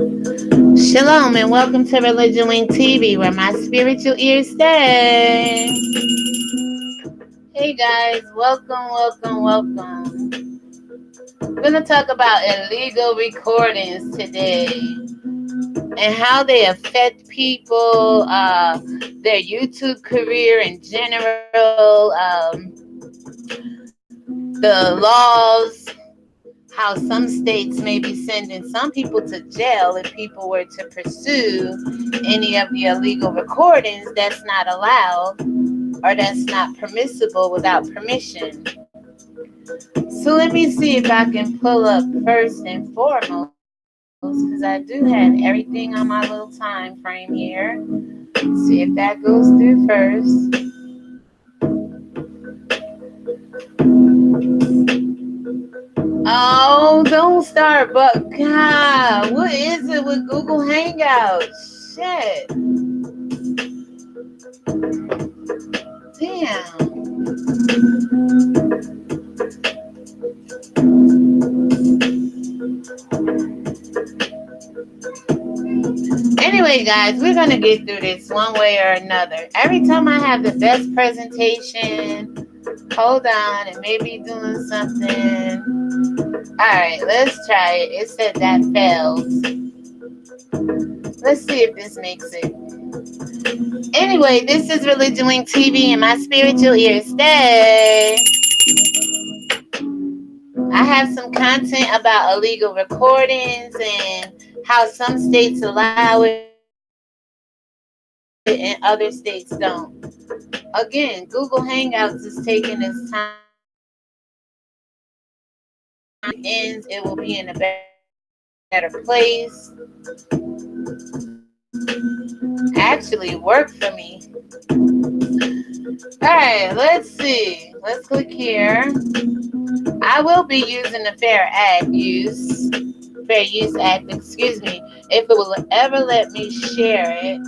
Shalom and welcome to ReligionWinked TV, where my spiritual ears stay. Hey guys, welcome. We're gonna talk about illegal recordings today and how they affect people, their YouTube career in general, the laws, how some states may be sending some people to jail if people were to pursue any of the illegal recordings that's not allowed or that's not permissible without permission. So let me see if I can pull up first and foremost, because I do have everything on my little time frame here. See if that goes through first. Oh, don't start, but God, what is it with Google Hangouts? Shit. Damn. Anyway, guys, we're going to get through this one way or another. Every time I have the best presentation, hold on, it may be doing something. All right, let's try it. It said that failed. Let's see if this makes it. Anyway, this is ReligionWinked TV, and my spiritual ears stay. I have some content about illegal recordings and how some states allow it and other states don't. Again, Google Hangouts is taking its time. Ends, it will be in a better place. Actually, work for me. All right, let's see. Let's click here. I will be using the Fair Use Act, excuse me, if it will ever let me share it.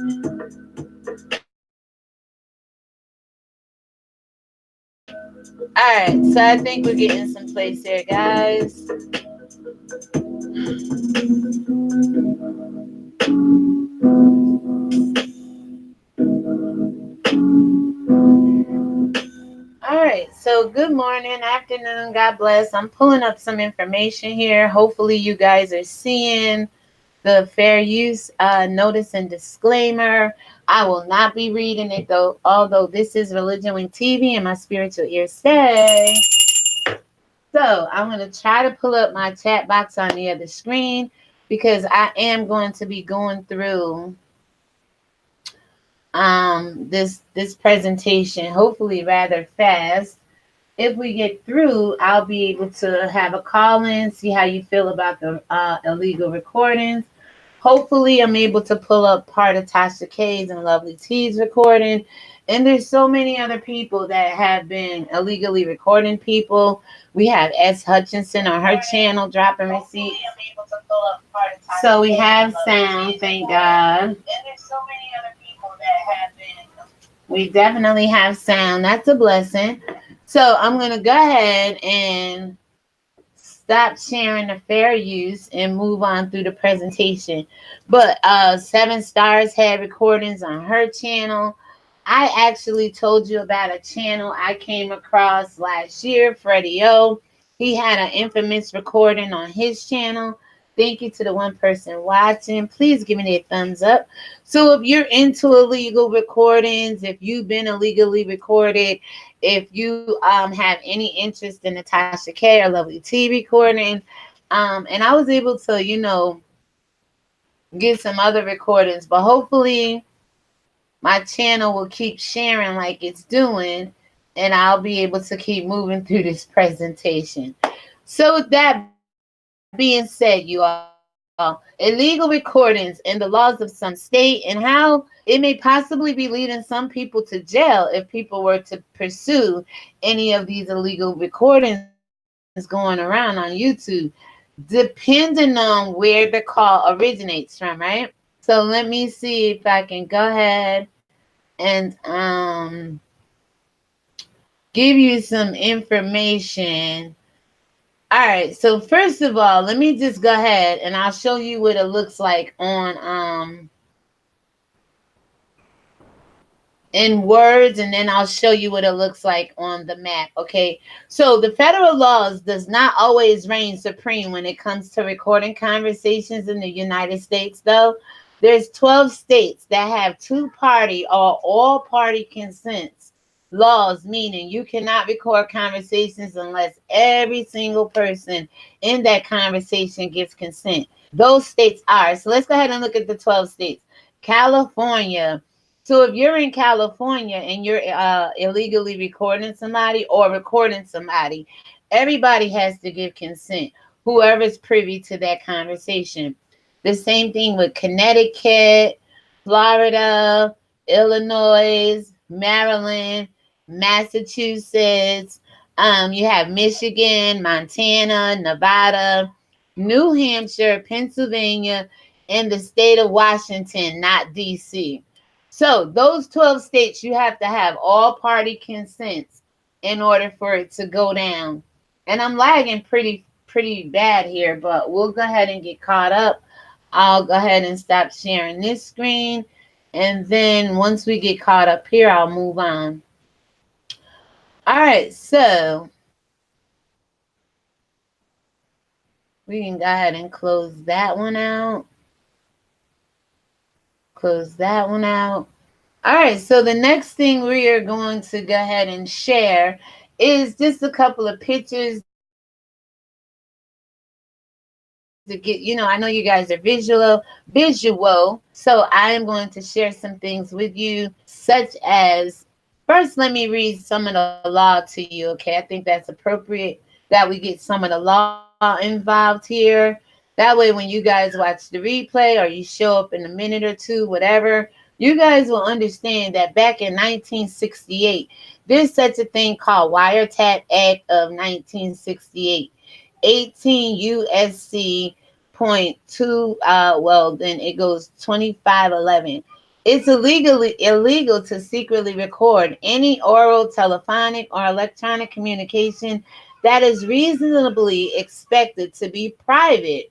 Alright, so I think we're getting some place here, guys. Alright, so good morning, afternoon, God bless. I'm pulling up some information here. Hopefully you guys are seeing the fair use notice and disclaimer. I will not be reading it though, although this is ReligionWinked TV and my spiritual ears say. So I'm going to try to pull up my chat box on the other screen because I am going to be going through this presentation, hopefully rather fast. If we get through, I'll be able to have a call in, see how you feel about the illegal recordings. Hopefully, I'm able to pull up part of Tasha K's and Lovely T's recording. And there's so many other people that have been illegally recording people. We have S. Hutchinson on her channel dropping receipts. So we have sound, thank God. And there's so many other people that have been. We definitely have sound. That's a blessing. So I'm going to go ahead and stop sharing the fair use and move on through the presentation. But 7 Stars had recordings on her channel. I actually told you about a channel I came across last year, Freddie O. He had an infamous recording on his channel. Thank you to the one person watching. Please give me a thumbs up. So if you're into illegal recordings, if you've been illegally recorded, if you have any interest in the Tasha K or Lovely T recording, and I was able to, get some other recordings, but hopefully my channel will keep sharing like it's doing, and I'll be able to keep moving through this presentation. So with that being said, you all, illegal recordings and the laws of some state and how it may possibly be leading some people to jail if people were to pursue any of these illegal recordings going around on YouTube, depending on where the call originates from, right? So let me see if I can go ahead and give you some information All right, so first of all, let me just go ahead and I'll show you what it looks like on in words, and then I'll show you what it looks like on the map. Okay, so the federal laws does not always reign supreme when it comes to recording conversations in the United States, though. There's 12 states that have two-party or all-party consents laws, meaning you cannot record conversations unless every single person in that conversation gives consent. Those states are, so let's go ahead and look at the 12 states. California. So if you're in California and you're illegally recording somebody or recording somebody, everybody has to give consent, whoever's privy to that conversation. The same thing with Connecticut, Florida, Illinois, Maryland, Massachusetts. You have Michigan, Montana, Nevada, New Hampshire, Pennsylvania, and the state of Washington, not DC. So those 12 states, you have to have all party consents in order for it to go down. And I'm lagging pretty bad here, but we'll go ahead and get caught up. I'll go ahead and stop sharing this screen. And then once we get caught up here, I'll move on. All right, so we can go ahead and close that one out. Close that one out. All right, so the next thing we are going to go ahead and share is just a couple of pictures to get, I know you guys are visual. So I am going to share some things with you, such as, first, let me read some of the law to you, okay? I think that's appropriate that we get some of the law involved here. That way, when you guys watch the replay or you show up in a minute or two, whatever, you guys will understand that back in 1968, there's such a thing called Wiretap Act of 1968, 18 USC .2. Well, then it goes 2511. It's illegal to secretly record any oral, telephonic, or electronic communication that is reasonably expected to be private.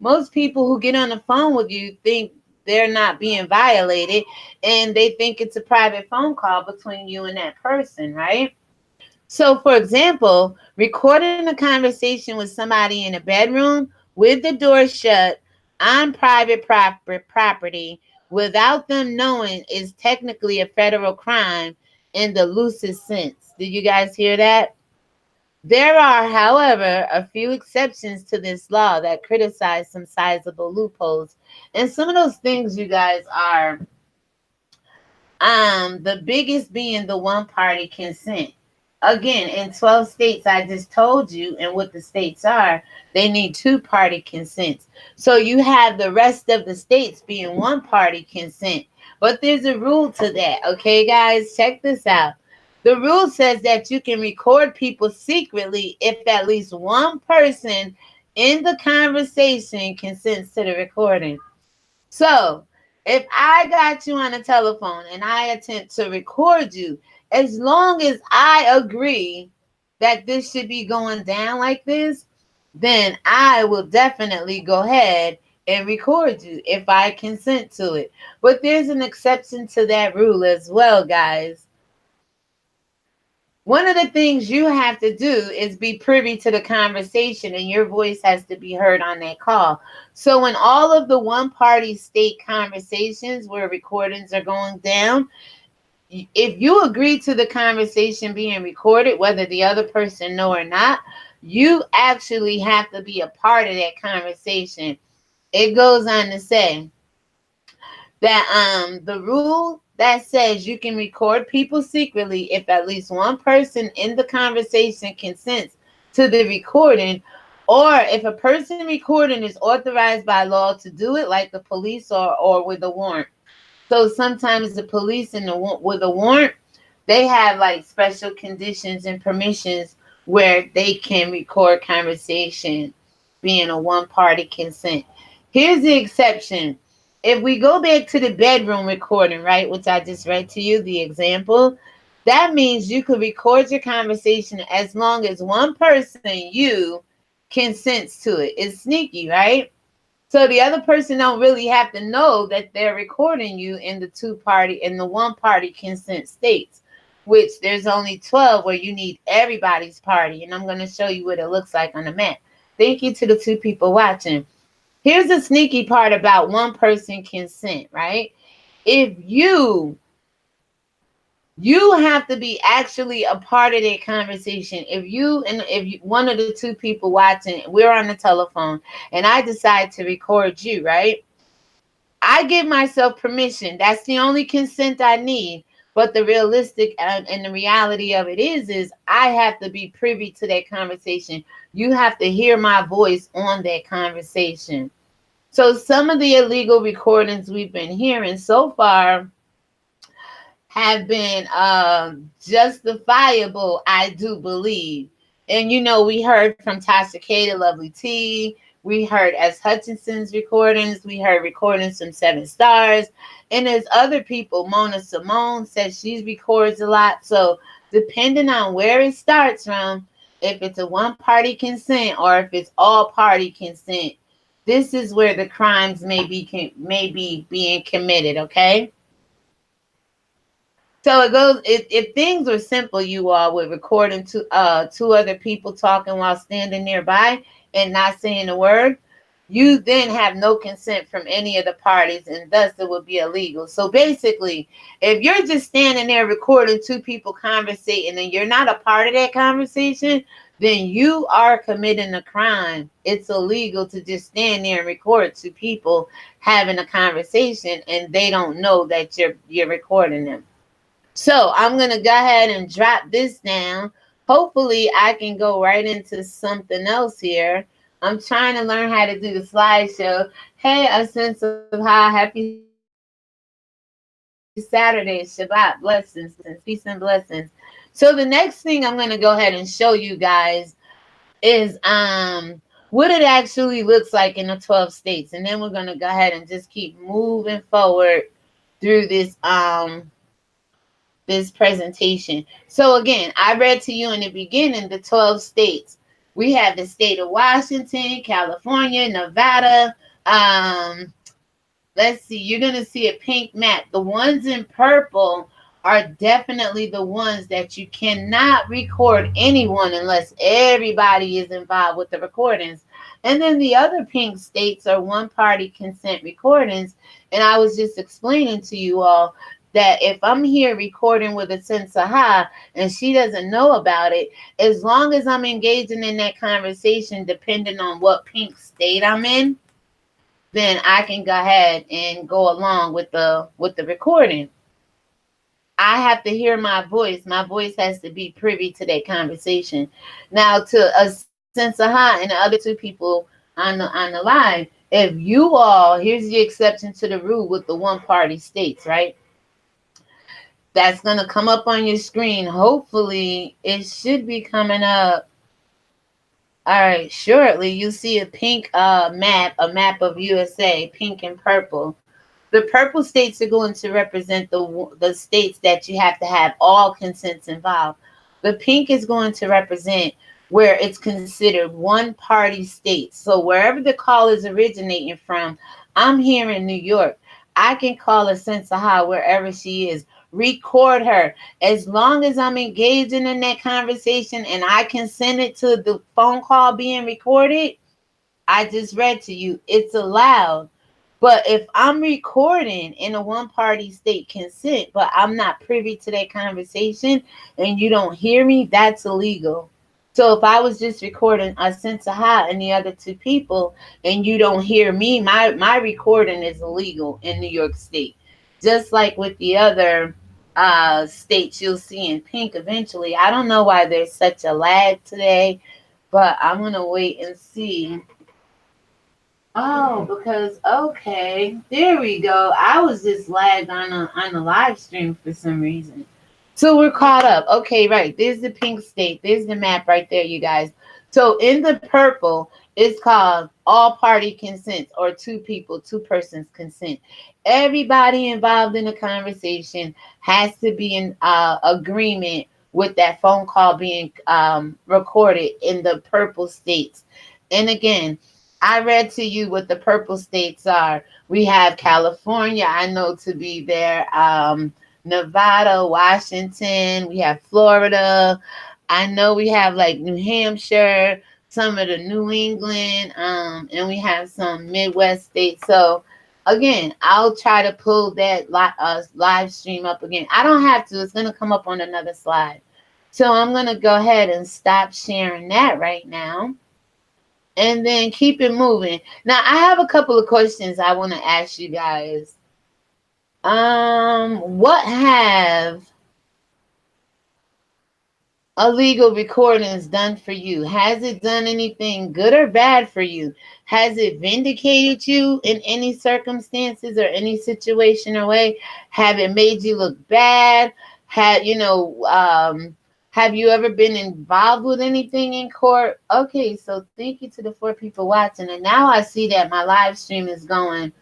Most people who get on the phone with you think they're not being violated, and they think it's a private phone call between you and that person, right? So, for example, recording a conversation with somebody in a bedroom with the door shut on private property without them knowing is technically a federal crime in the loosest sense. Did you guys hear that? There are, however, a few exceptions to this law that criticize some sizable loopholes. And some of those things, you guys, are the biggest being the one-party consent. Again, in 12 states, I just told you, and what the states are, they need two-party consents. So you have the rest of the states being one-party consent. But there's a rule to that, okay, guys? Check this out. The rule says that you can record people secretly if at least one person in the conversation consents to the recording. So, if I got you on a telephone and I attempt to record you, as long as I agree that this should be going down like this, then I will definitely go ahead and record you if I consent to it. But there's an exception to that rule as well, guys. One of the things you have to do is be privy to the conversation, and your voice has to be heard on that call. So when all of the one-party state conversations where recordings are going down, if you agree to the conversation being recorded, whether the other person know or not, you actually have to be a part of that conversation. It goes on to say that the rule that says you can record people secretly if at least one person in the conversation consents to the recording, or if a person recording is authorized by law to do it, like the police or with a warrant. So sometimes the police with a warrant, they have like special conditions and permissions where they can record conversation being a one-party consent. Here's the exception. If we go back to the bedroom recording, right, which I just read to you, the example, that means you could record your conversation as long as one person, you, consents to it. It's sneaky, right? So the other person don't really have to know that they're recording you in the one party consent states, which there's only 12 where you need everybody's party. And I'm going to show you what it looks like on the map. Thank you to the 2 people watching. Here's the sneaky part about one person consent, right? If you have to be actually a part of that conversation. If one of the 2 people watching, we're on the telephone, and I decide to record you, right? I give myself permission. That's the only consent I need. But the realistic and the reality of it is I have to be privy to that conversation. You have to hear my voice on that conversation. So some of the illegal recordings we've been hearing so far have been justifiable, I do believe. And we heard from Tasha K, the Lovely T. We heard S. Hutchinson's recordings. We heard recordings from 7 Stars. And there's other people. Mona Simone says she records a lot. So depending on where it starts from, if it's a one-party consent or if it's all-party consent, this is where the crimes may be being committed, okay? So it goes. If things were simple, you all would recording two other people talking while standing nearby and not saying a word. You then have no consent from any of the parties, and thus it would be illegal. So basically, if you're just standing there recording 2 people conversating and you're not a part of that conversation, then you are committing a crime. It's illegal to just stand there and record 2 people having a conversation and they don't know that you're recording them. So I'm going to go ahead and drop this down. Hopefully I can go right into something else here. I'm trying to learn how to do the slideshow. Hey, a sense of how happy Saturday, Shabbat, blessings, peace and blessings. So the next thing I'm going to go ahead and show you guys is what it actually looks like in the 12 states. And then we're going to go ahead and just keep moving forward through this presentation. So again, I read to you in the beginning the 12 states. We have the state of Washington, California, Nevada. Let's see, you're going to see a pink map. The ones in purple are definitely the ones that you cannot record anyone unless everybody is involved with the recordings. And then the other pink states are one-party consent recordings. And I was just explaining to you all that if I'm here recording with a Sensaha and she doesn't know about it, as long as I'm engaging in that conversation, depending on what pink state I'm in, then I can go ahead and go along with the recording. I have to hear my voice. My voice has to be privy to that conversation. Now, to a Sensaha and the other 2 people on the live, if you all, here's the exception to the rule with the one-party states, right? That's going to come up on your screen. Hopefully, it should be coming up. All right, shortly, you see a pink map, a map of USA, pink and purple. The purple states are going to represent the states that you have to have all consents involved. The pink is going to represent where it's considered one-party states. So wherever the call is originating from, I'm here in New York. I can call a Sensaha wherever she is. Record her. As long as I'm engaging in that conversation and I can send it to the phone call being recorded, I just read to you, it's allowed. But if I'm recording in a one-party state consent, but I'm not privy to that conversation and you don't hear me, that's illegal. So if I was just recording a Sensaha and the other 2 people and you don't hear me, my recording is illegal in New York State. Just like with the other states you'll see in pink eventually. I don't know why there's such a lag today, but I'm going to wait and see. Oh, because, okay, there we go. I was just lagged on the live stream for some reason. So we're caught up. Okay, right. There's the pink state. There's the map right there, you guys. So in the purple, it's called all party consent, or 2 people, 2 persons consent. Everybody involved in the conversation has to be in agreement with that phone call being recorded in the purple states. And again, I read to you what the purple states are. We have California, I know to be there, Nevada, Washington, we have Florida. I know we have like New Hampshire, some of the New England, and we have some Midwest states. So again, I'll try to pull that live stream up again. I don't have to, it's going to come up on another slide. So I'm going to go ahead and stop sharing that right now and then keep it moving. Now, I have a couple of questions I want to ask you guys. What have illegal recordings done for you? Has it done anything good or bad for you? Has it vindicated you in any circumstances or any situation or way? Have it made you look bad? Have you ever been involved with anything in court? Okay, so thank you to the 4 people watching. And now I see that my live stream is going,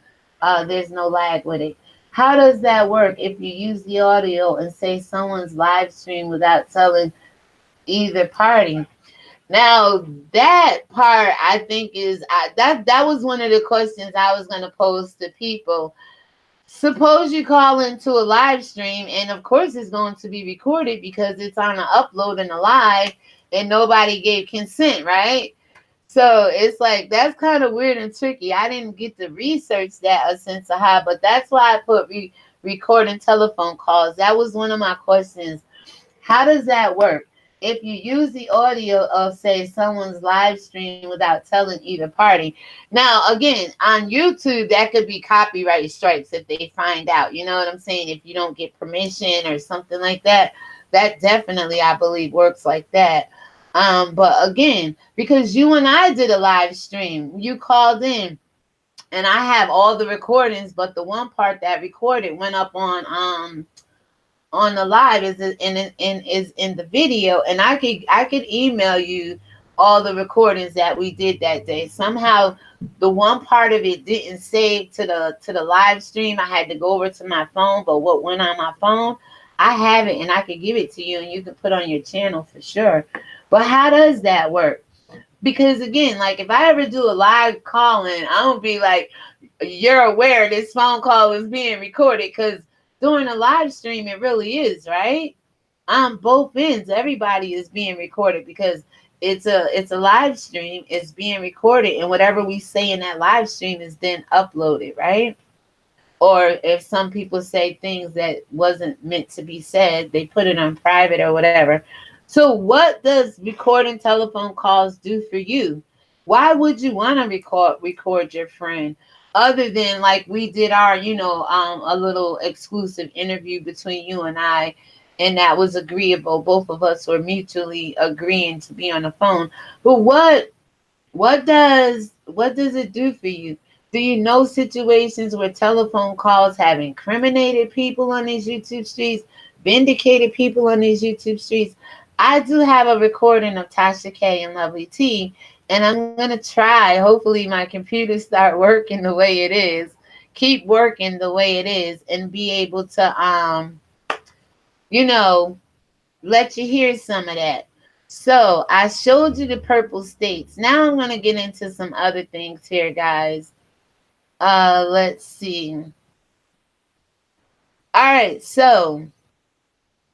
there's no lag with it. How does that work if you use the audio and say someone's live stream without telling either party? Now that part I think is that was one of the questions I was going to pose to people. Suppose you call into a live stream, and of course it's going to be recorded because it's on an upload and a live, and nobody gave consent, right? So it's like that's kind of weird and tricky. I didn't get to research that a sense of how, but that's why I put recording telephone calls. That was one of my questions. How does that work? If you use the audio of, say, someone's live stream without telling either party. Now, again, on YouTube, that could be copyright strikes if they find out. You know what I'm saying? If you don't get permission or something like that, that definitely, I believe, works like that. But again, because you and I did a live stream, you called in, and I have all the recordings, but the one part that recorded went up on the live is in the video, and I could email you all the recordings that we did that day. Somehow the one part of it didn't save to the live stream. I had to go over to my phone, but what went on my phone, I have it and I could give it to you and you can put on your channel for sure. But how does that work? Because again, like if I ever do a live call in, I'm gonna be like, you're aware this phone call is being recorded, because during a live stream it really is, right? On both ends, everybody is being recorded because it's a live stream, it's being recorded, and whatever we say in that live stream is then uploaded, right? Or if some people say things that wasn't meant to be said, they put it on private or whatever. So what does recording telephone calls do for you? Why would you want to record your friend, other than like we did our, a little exclusive interview between you and I, and that was agreeable. Both of us were mutually agreeing to be on the phone. But what does it do for you? Do you know situations where telephone calls have incriminated people on these YouTube streets, vindicated people on these YouTube streets? I do have a recording of Tasha K and Lovely T, and I'm gonna try. Hopefully, my computer start working the way it is, keep working the way it is, and be able to you know, let you hear some of that. So I showed you the purple states. Now I'm gonna get into some other things here, guys. Let's see. All right, so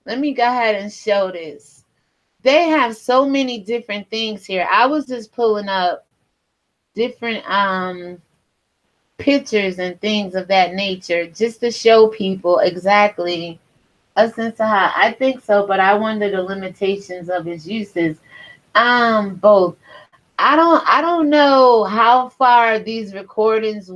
let me go ahead and show this. They have so many different things here. I was just pulling up different pictures and things of that nature just to show people exactly a sense of how I think so, but I wonder the limitations of its uses. Both. I don't know how far these recordings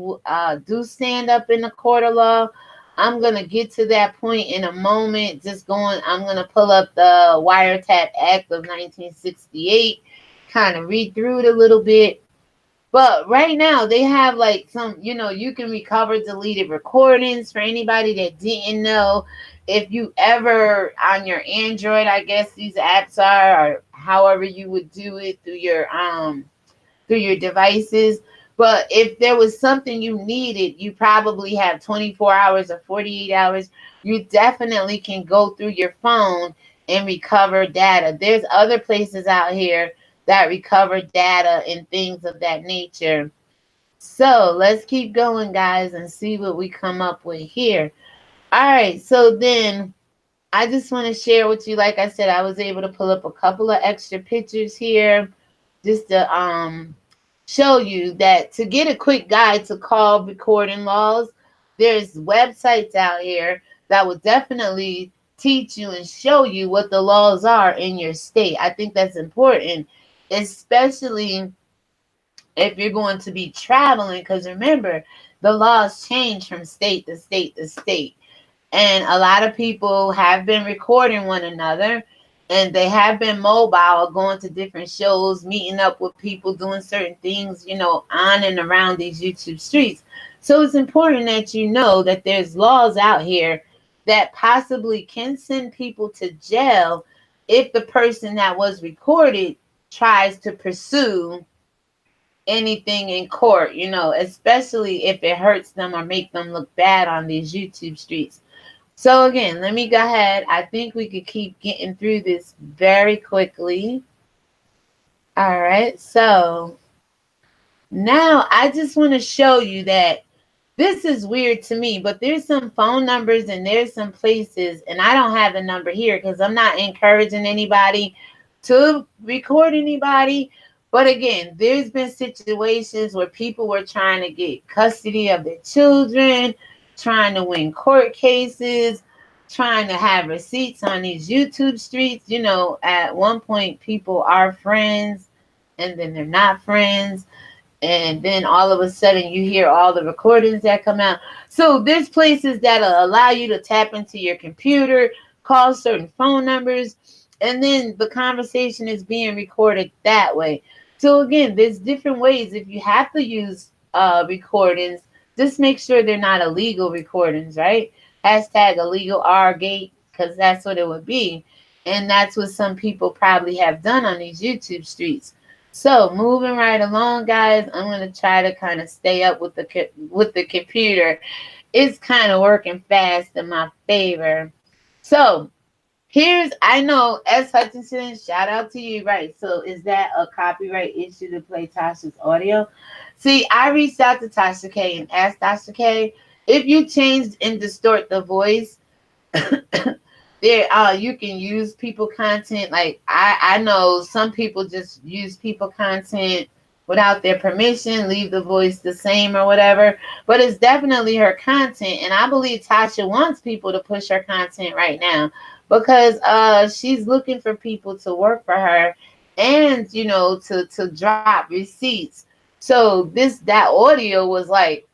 do stand up in the court of law. I'm gonna get to that point in a moment. I'm gonna pull up the Wiretap Act of 1968, kind of read through it a little bit. But right now they have like some, you can recover deleted recordings for anybody that didn't know. If you ever on your Android, I guess these apps are, or however you would do it through your devices. But if there was something you needed, you probably have 24 hours or 48 hours. You definitely can go through your phone and recover data. There's other places out here that recover data and things of that nature. So let's keep going, guys, and see what we come up with here. All right, so then I just want to share with you, like I said, I was able to pull up a couple of extra pictures here just to show you that to get a quick guide to call recording laws, there's websites out here that will definitely teach you and show you what the laws are in your state. I think that's important, especially if you're going to be traveling, because remember, the laws change from state to state to state. And a lot of people have been recording one another, and they have been mobile, going to different shows, meeting up with people, doing certain things, on and around these YouTube streets. So it's important that you know that there's laws out here that possibly can send people to jail if the person that was recorded tries to pursue anything in court, especially if it hurts them or make them look bad on these YouTube streets. So again, let me go ahead. I think we could keep getting through this very quickly. All right. So now I just want to show you that this is weird to me, but there's some phone numbers and there's some places, and I don't have the number here because I'm not encouraging anybody to record anybody. But again, there's been situations where people were trying to get custody of their children, trying to win court cases, trying to have receipts on these YouTube streets. At one point, people are friends and then they're not friends. And then all of a sudden you hear all the recordings that come out. So there's places that'll allow you to tap into your computer, call certain phone numbers, and then the conversation is being recorded that way. So again, there's different ways. If you have to use recordings, just make sure they're not illegal recordings, right? Hashtag illegal R-gate, because that's what it would be. And that's what some people probably have done on these YouTube streets. So moving right along, guys, I'm going to try to kind of stay up with the computer. It's kind of working fast in my favor. So I know S. Hutchinson, shout out to you, right? So is that a copyright issue to play Tasha's audio? See, I reached out to Tasha K and asked Tasha K, if you change and distort the voice, there you can use people content. Like I know some people just use people content without their permission, leave the voice the same or whatever, but it's definitely her content. And I believe Tasha wants people to push her content right now because she's looking for people to work for her and to drop receipts. So that audio was like,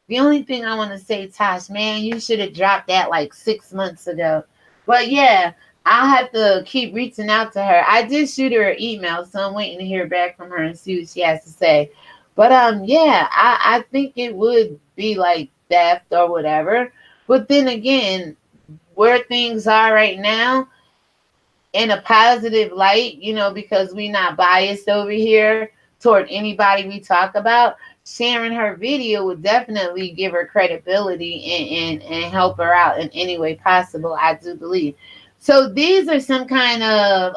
the only thing I want to say, Tosh, man, you should have dropped that like 6 months ago. But yeah, I'll have to keep reaching out to her. I did shoot her an email, so I'm waiting to hear back from her and see what she has to say. But yeah, I think it would be like theft or whatever. But then again, where things are right now, in a positive light, because we're not biased over here toward anybody we talk about, sharing her video would definitely give her credibility and help her out in any way possible, I do believe. So these are some kind of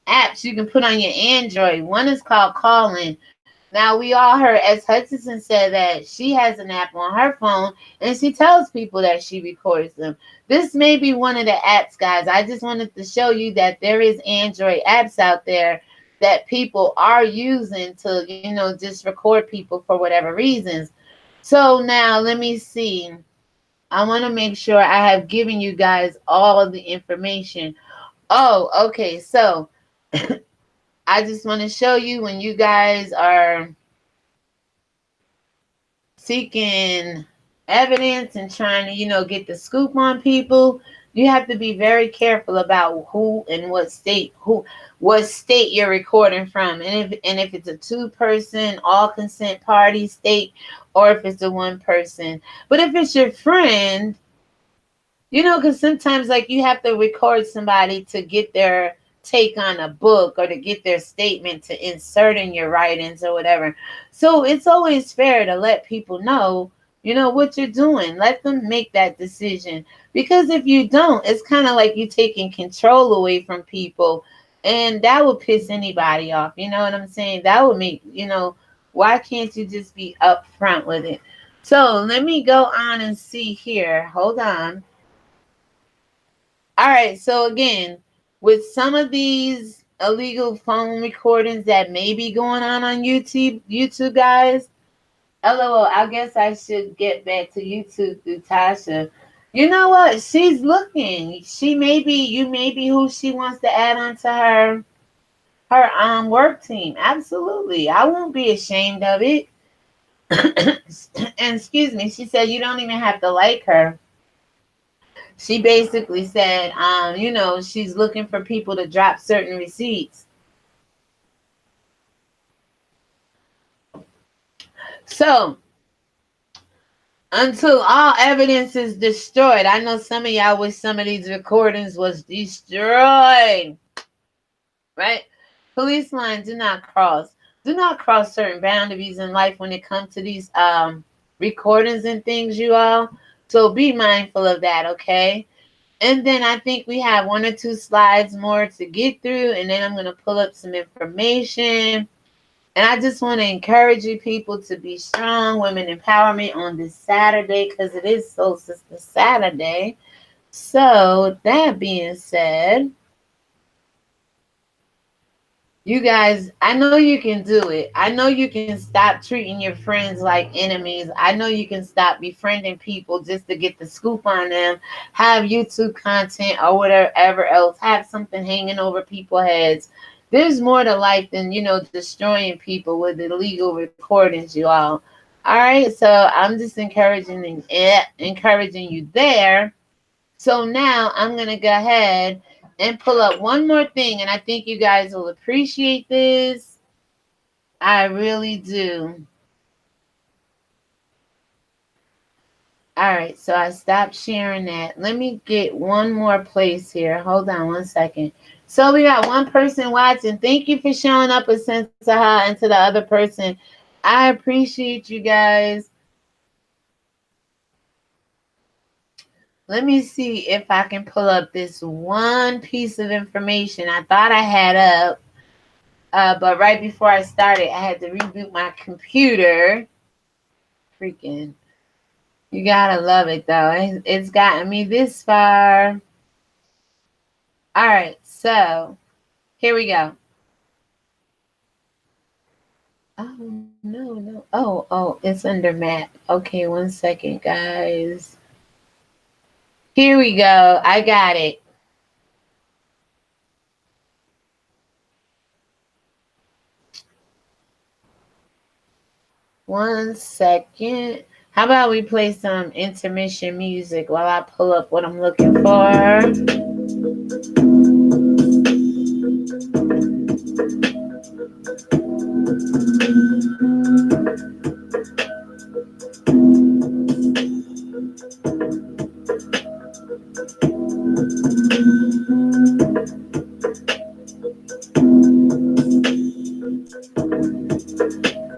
apps you can put on your Android. One is called Callin. Now, we all heard, as Hutchinson said, that she has an app on her phone and she tells people that she records them. This may be one of the apps, guys. I just wanted to show you that there is Android apps out there that people are using to, just record people for whatever reasons. So now let me see. I want to make sure I have given you guys all of the information. Oh, okay. So I just want to show you, when you guys are seeking evidence and trying to, get the scoop on people, you have to be very careful about who and what state you're recording from, and if it's a 2-person all consent party state, or if it's a 1-person. But if it's your friend, because sometimes like you have to record somebody to get their take on a book or to get their statement to insert in your writings or whatever. So it's always fair to let people know, what you're doing. Let them make that decision. Because if you don't, it's kind of like you taking control away from people And that would piss anybody off. You know what I'm saying? That would make, why can't you just be upfront with it? So let me go on and see here. Hold on. All right. So again, with some of these illegal phone recordings that may be going on YouTube guys, LOL, I guess I should get back to YouTube through Tasha. You know what? She's looking. You may be who she wants to add on to her work team. Absolutely. I won't be ashamed of it. And excuse me, she said you don't even have to like her. She basically said, she's looking for people to drop certain receipts. So until all evidence is destroyed, I know some of y'all wish some of these recordings was destroyed. Right? Police line, do not cross. Do not cross certain boundaries in life when it comes to these recordings and things, you all. So be mindful of that, okay? And then I think we have 1 or 2 slides more to get through, and then I'm going to pull up some information. And I just want to encourage you people to be strong, women empowerment on this Saturday, because it is Soul Sister Saturday. So that being said, you guys, I know you can do it. I know you can stop treating your friends like enemies. I know you can stop befriending people just to get the scoop on them, have YouTube content or whatever else, have something hanging over people's heads. There's more to life than, destroying people with illegal recordings, you all. All right, so I'm just encouraging you there. So now I'm going to go ahead and pull up one more thing, and I think you guys will appreciate this. I really do. All right, so I stopped sharing that. Let me get one more place here. Hold on 1 second. So we got one person watching. Thank you for showing up a sense of how and to the other person. I appreciate you guys. Let me see if I can pull up this one piece of information I thought I had up. But right before I started, I had to reboot my computer. Freaking. You gotta love it, though. It's gotten me this far. All right, so here we go. Oh, no. Oh, it's under map. Okay, 1 second, guys. Here we go. I got it. One second. How about we play some intermission music while I pull up what I'm looking for?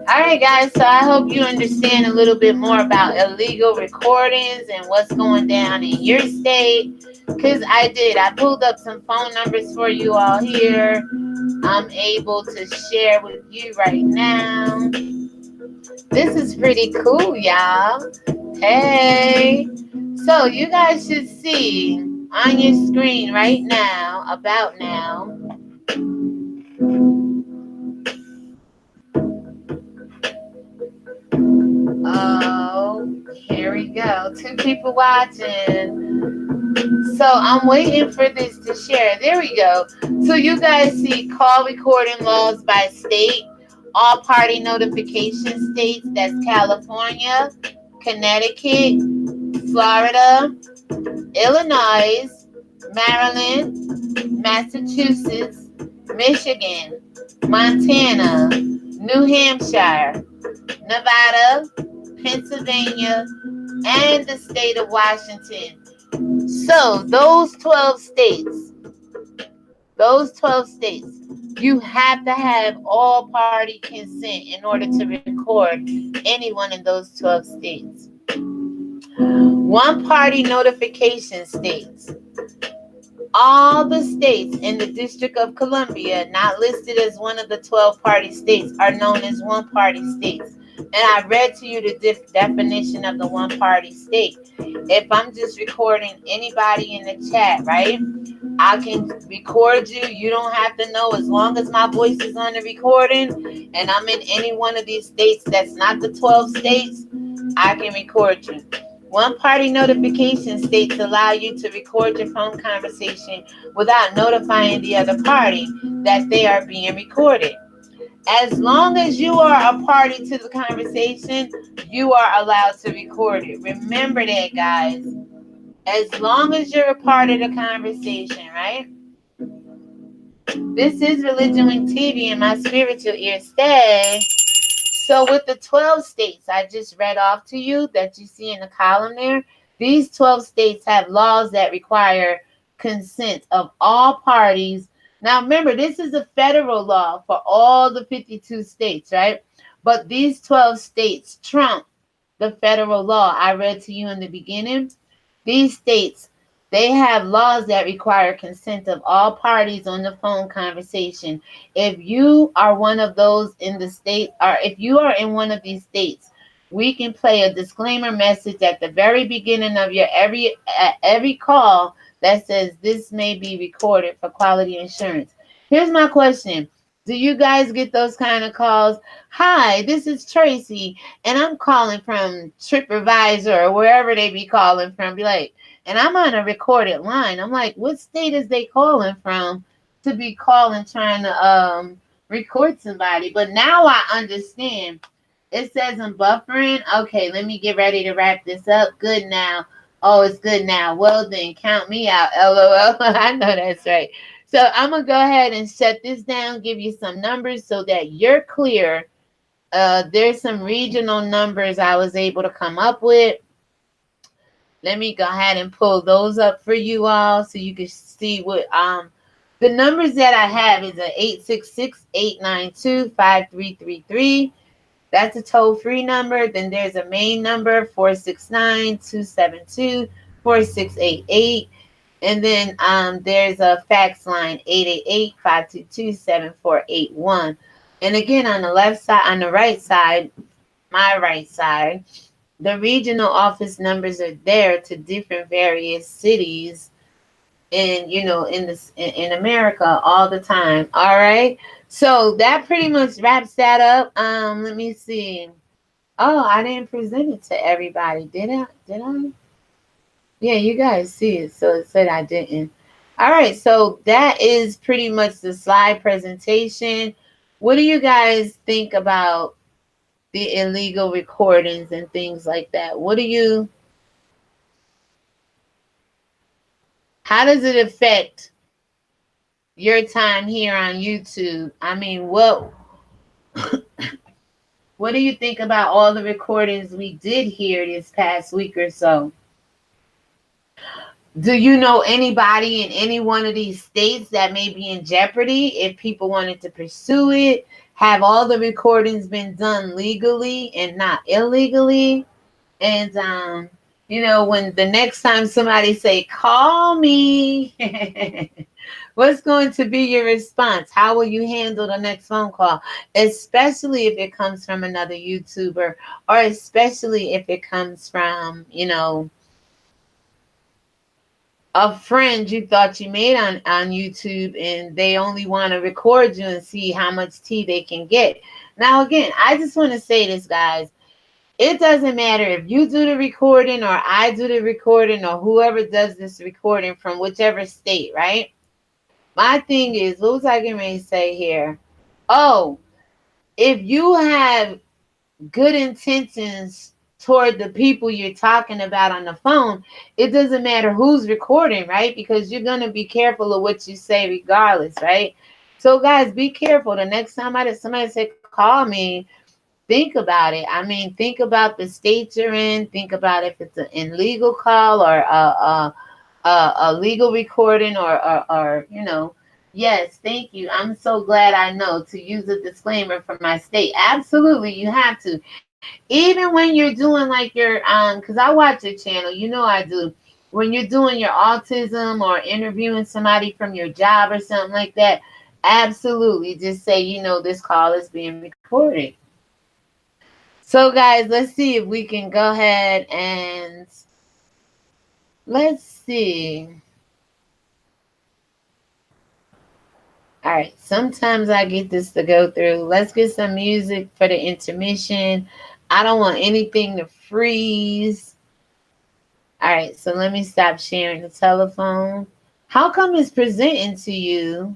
All right, guys, so I hope you understand a little bit more about illegal recordings and what's going down in your state, because I did. I pulled up some phone numbers for you all here. I'm able to share with you right now. This is pretty cool, y'all. Hey. So you guys should see on your screen right now, about now, oh, here we go. 2 people watching. So I'm waiting for this to share. There we go. So you guys see call recording laws by state, all party notification states. That's California, Connecticut, Florida, Illinois, Maryland, Massachusetts, Michigan, Montana, New Hampshire, Nevada, Pennsylvania, and the state of Washington. So those 12 states, you have to have all party consent in order to record anyone in those 12 states. One party notification states. All the states in the District of Columbia, not listed as one of the 12 party states, are known as one party states. And I read to you the definition of the one party state. If I'm just recording anybody in the chat, right? I can record you. You don't have to know. As long as my voice is on the recording and I'm in any one of these states that's not the 12 states, I can record you. One party notification states allow you to record your phone conversation without notifying the other party that they are being recorded. As long as you are a party to the conversation, you are allowed to record it. Remember that, guys. As long as you're a part of the conversation, right? This is Religion Wing TV, and my spiritual ear stay. So with the 12 states I just read off to you that you see in the column there, these 12 states have laws that require consent of all parties. Now remember, this is a federal law for all the 52 states, right? But these 12 states trump the federal law I read to you in the beginning. These states, they have laws that require consent of all parties on the phone conversation. If you are one of those in the state, or if you are in one of these states, we can play a disclaimer message at the very beginning of your every call that says this may be recorded for quality assurance. Here's my question. Do you guys get those kind of calls? Hi, this is Tracy, and I'm calling from TripAdvisor or wherever they be calling from. Be like, and I'm on a recorded line. I'm like, what state is they calling from to be calling trying to record somebody? But now I understand. It says I'm buffering. Okay, let me get ready to wrap this up. Good now. Oh, it's good now. Well then, count me out. LOL. I know that's right. So I'm gonna go ahead and shut this down. Give you some numbers so that you're clear. There's some regional numbers I was able to come up with. Let me go ahead and pull those up for you all so you can see what the numbers that I have is a 866-892-5333. That's a toll-free number. Then there's a main number, 469-272-4688. And then there's a fax line, 888-522-7481. And again, on the left side, on the right side, my right side, the regional office numbers are there to different various cities in in America all the time. All right. So that pretty much wraps that up. Let me see. Oh, I didn't present it to everybody. Did I? Did I? Yeah, you guys see it. So it said I didn't. All right. So that is pretty much the slide presentation. What do you guys think about the illegal recordings and things like that? How does it affect your time here on YouTube? I mean, what do you think about all the recordings we did here this past week or so? Do you know anybody in any one of these states that may be in jeopardy if people wanted to pursue it? Have all the recordings been done legally and not illegally? And when the next time somebody say, call me, what's going to be your response? How will you handle the next phone call? Especially if it comes from another YouTuber, or especially if it comes from, a friend you thought you made on YouTube, and they only want to record you and see how much tea they can get. Now, again, I just want to say this, guys. It doesn't matter if you do the recording or I do the recording or whoever does this recording from whichever state, right? My thing is, what was I getting ready to say here? Oh, if you have good intentions toward the people you're talking about on the phone, it doesn't matter who's recording, right? Because you're going to be careful of what you say regardless, right? So, guys, be careful. The next time somebody say, call me, think about it. I mean, think about the state you're in. Think about if it's an illegal call or a legal recording or Yes, thank you. I'm so glad I know to use a disclaimer for my state. Absolutely, you have to. Even when you're doing like your because I watch your channel, I do. when you're doing your autism or interviewing somebody from your job or something like that, absolutely just say, this call is being recorded. So, guys, let's see if we can go ahead and let's see. All right, sometimes I get this to go through. Let's get some music for the intermission. I don't want anything to freeze. All right, so let me stop sharing the telephone. How come it's presenting to you?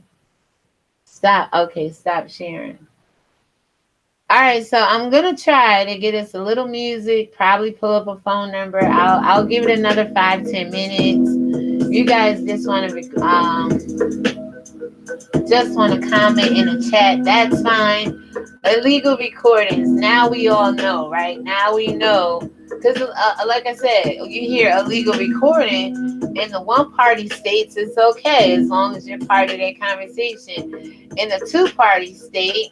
Stop. Okay, stop sharing. All right, so I'm gonna try to get us a little music. Probably pull up a phone number. I'll give it another 5-10 minutes. You guys just want to comment in the chat. That's fine. Illegal recordings. Now we all know, right? Now we know, because like I said, you hear illegal recording in the one party states, it's okay as long as you're part of that conversation. In the two party state,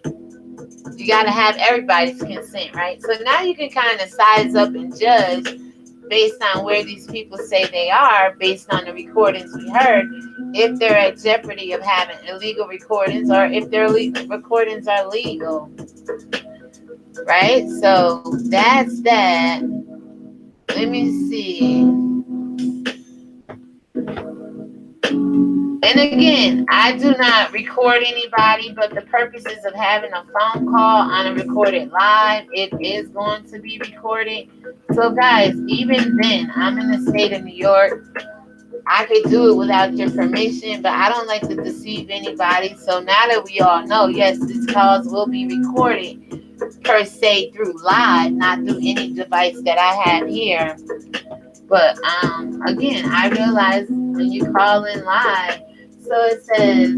you got to have everybody's consent, right? So now you can kind of size up and judge based on where these people say they are, based on the recordings we heard, if they're at jeopardy of having illegal recordings or if their recordings are legal, right? So that's that. Let me see. And again, I do not record anybody, but the purposes of having a phone call on a recorded live, it is going to be recorded. So guys, even then, I'm in the state of New York. I could do it without your permission, but I don't like to deceive anybody. So now that we all know, yes, these calls will be recorded per se through live, not through any device that I have here. But again, I realize when you call in live, so it says,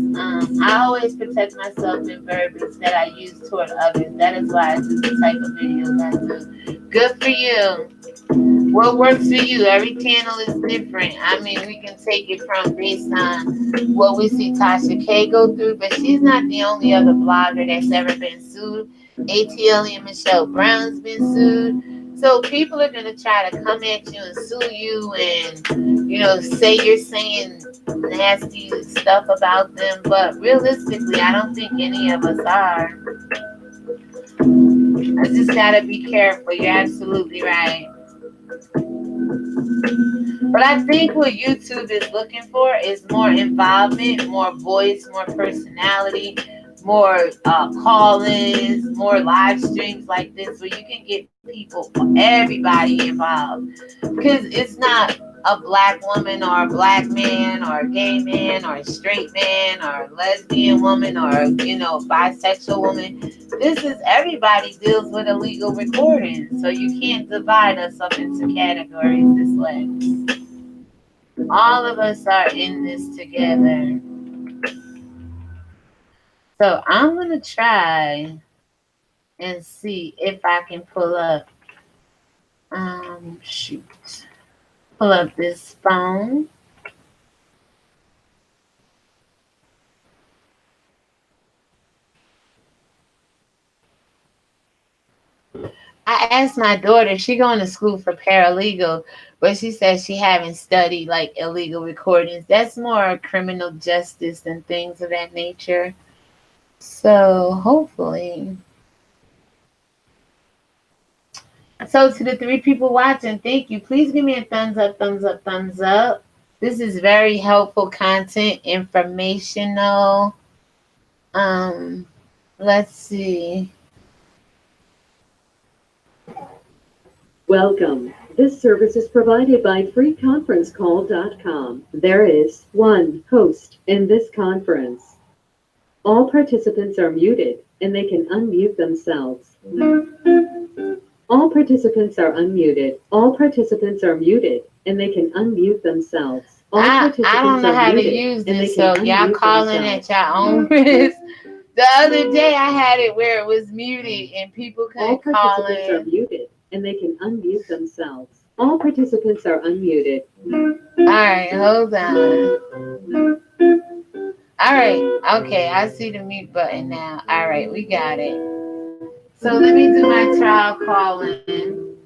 I always protect myself in verbiage that I use toward others. That is why I do the type of videos I do. Good for you. What works for you? Every channel is different. I mean, we can take it from based on what we see Tasha K go through, but she's not the only other blogger that's ever been sued. ATL and Michelle Brown's been sued. So people are going to try to come at you and sue you and, say you're saying nasty stuff about them. But realistically, I don't think any of us are. I just got to be careful. You're absolutely right. But I think what YouTube is looking for is more involvement, more voice, more personality, more call-ins, more live streams like this where you can get people, everybody involved. Because it's not a black woman or a black man or a gay man or a straight man or a lesbian woman or, bisexual woman. This is everybody deals with illegal recording. So you can't divide us up into categories this way. All of us are in this together. So I'm going to try and see if I can pull up, pull up this phone. I asked my daughter, she going to school for paralegal, but she says she haven't studied like illegal recordings. That's more criminal justice and things of that nature. So hopefully. So to the 3 people watching, thank you. Please give me a thumbs up, thumbs up, thumbs up. This is very helpful content, informational. Let's see. Welcome. This service is provided by freeconferencecall.com. There is one host in this conference. All participants are muted and they can unmute themselves. All participants are unmuted. All participants are muted and they can unmute themselves. I don't know how to use this, so y'all calling at your own risk. The other day I had it where it was muted and people couldn't call in. All participants are muted and they can unmute themselves. All participants are unmuted. All right, hold on. All right, okay, I see the mute button now. All right, we got it. So let me do my trial calling.